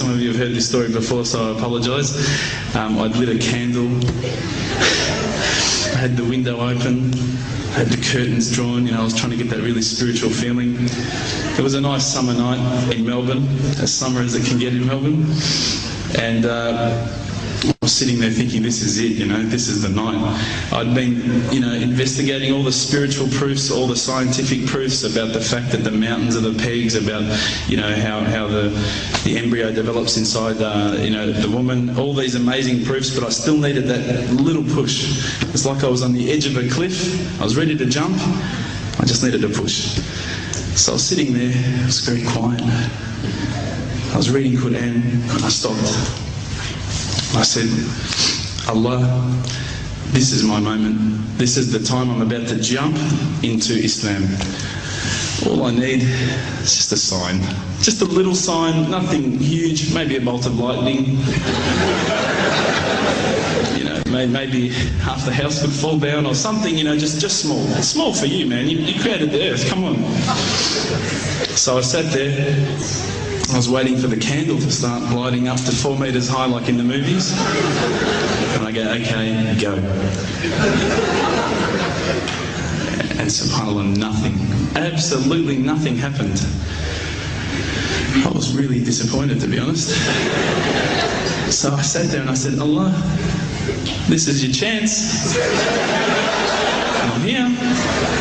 some of you have heard this story before, so I apologise. I'd lit a candle, I had the window open, I had the curtains drawn, I was trying to get that really spiritual feeling. It was a nice summer night in Melbourne, as summer as it can get in Melbourne, and I was sitting there thinking, this is it, this is the night. I'd been, investigating all the spiritual proofs, all the scientific proofs about the fact that the mountains are the pegs, about, how the embryo develops inside, the woman, all these amazing proofs, but I still needed that little push. It's like I was on the edge of a cliff, I was ready to jump, I just needed a push. So I was sitting there, it was very quiet. I was reading Quran, and I stopped. I said, Allah, this is my moment. This is the time I'm about to jump into Islam. All I need is just a sign. Just a little sign, nothing huge, maybe a bolt of lightning. Maybe half the house would fall down or something, just small. It's small for you, man. You created the earth, come on. So I sat there. I was waiting for the candle to start lighting up to 4 metres high like in the movies. And I go, okay, go. And subhanAllah, nothing. Absolutely nothing happened. I was really disappointed, to be honest. So I sat there and I said, Allah, this is your chance. I'm here.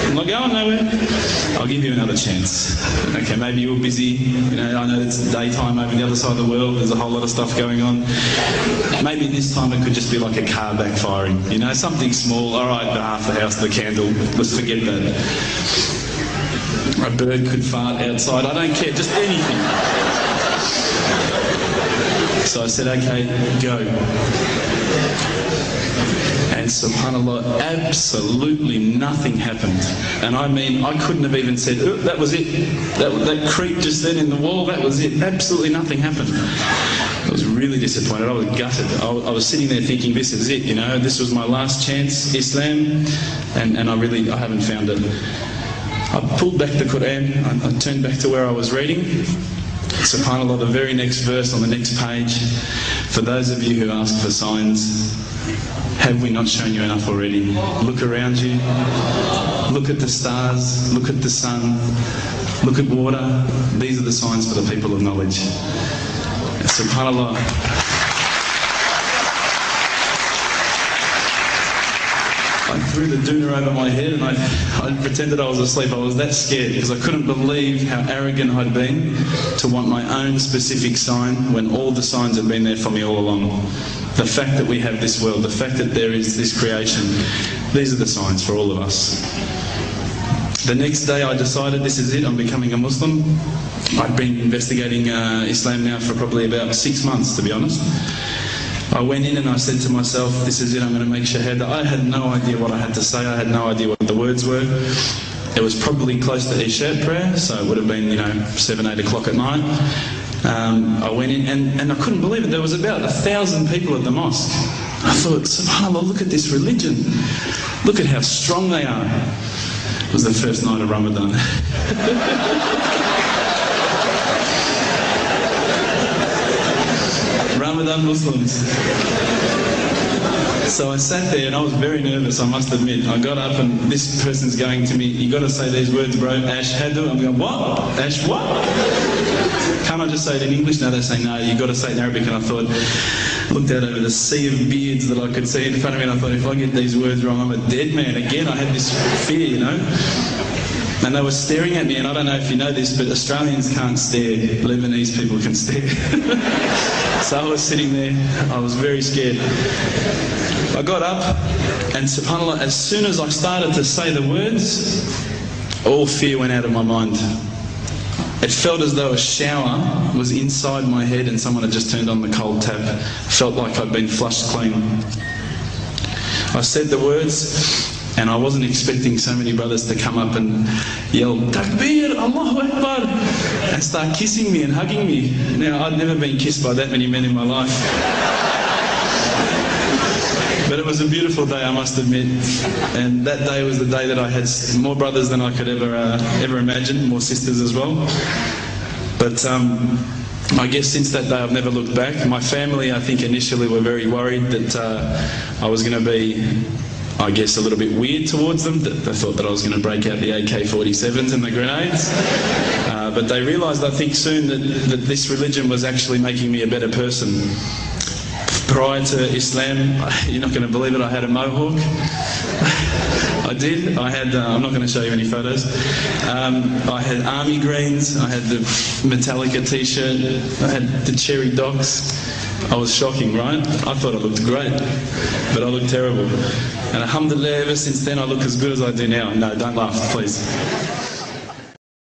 I'm not going nowhere. I'll give you another chance. Okay, maybe you're busy. I know it's daytime over the other side of the world. There's a whole lot of stuff going on. Maybe this time it could just be like a car backfiring. Something small. All right, half the house, the candle. Let's forget that. A bird could fart outside. I don't care. Just anything. So I said, okay, go. And subhanAllah, absolutely nothing happened. And I mean, I couldn't have even said, oh, that was it. That creak just then in the wall, that was it. Absolutely nothing happened. I was really disappointed. I was gutted. I was sitting there thinking, this is it, this was my last chance, Islam, and I haven't found it. I pulled back the Quran, I turned back to where I was reading. SubhanAllah, the very next verse on the next page, for those of you who ask for signs, have we not shown you enough already? Look around you, look at the stars, look at the sun, look at water. These are the signs for the people of knowledge. SubhanAllah. I threw the doona over my head and I pretended I was asleep. I was that scared because I couldn't believe how arrogant I'd been to want my own specific sign when all the signs had been there for me all along. The fact that we have this world, the fact that there is this creation, these are the signs for all of us. The next day I decided this is it, I'm becoming a Muslim. I'd been investigating Islam now for probably about 6 months, to be honest. I went in and I said to myself, this is it, I'm going to make shahada. I had no idea what I had to say, I had no idea what the words were. It was probably close to Isha prayer, so it would have been, 7, 8 o'clock at night. I went in and I couldn't believe it, there was about 1,000 people at the mosque. I thought, subhanAllah, look at this religion. Look at how strong they are. It was the first night of Ramadan. Ramadan Muslims. So I sat there and I was very nervous, I must admit. I got up and this person's going to me, you got to say these words, bro, Ashhadu. I'm going, what? Ash what? Can't I just say it in English? No, they say, no, you got to say it in Arabic. And I thought, looked out over the sea of beards that I could see in front of me and I thought, if I get these words wrong, I'm a dead man again. I had this fear, And they were staring at me, and I don't know if you know this, but Australians can't stare. Lebanese people can stare. So I was sitting there, I was very scared. I got up, and subhanAllah, as soon as I started to say the words, all fear went out of my mind. It felt as though a shower was inside my head and someone had just turned on the cold tap. It felt like I'd been flushed clean. I said the words, and I wasn't expecting so many brothers to come up and yell, Takbir, Allahu Akbar, and start kissing me and hugging me. Now, I'd never been kissed by that many men in my life. But it was a beautiful day, I must admit. And that day was the day that I had more brothers than I could ever imagine, more sisters as well. But I guess since that day I've never looked back. My family, I think, initially were very worried that I was going to be, I guess, a little bit weird towards them. They thought that I was going to break out the AK-47s and the grenades. But they realised, I think, soon that this religion was actually making me a better person. Prior to Islam, you're not going to believe it, I had a mohawk. I did. I had, I'm not going to show you any photos. I had army greens, I had the Metallica t-shirt, I had the cherry docks. I was shocking, right? I thought I looked great, but I looked terrible. And alhamdulillah, ever since then I look as good as I do now. No, don't laugh, please.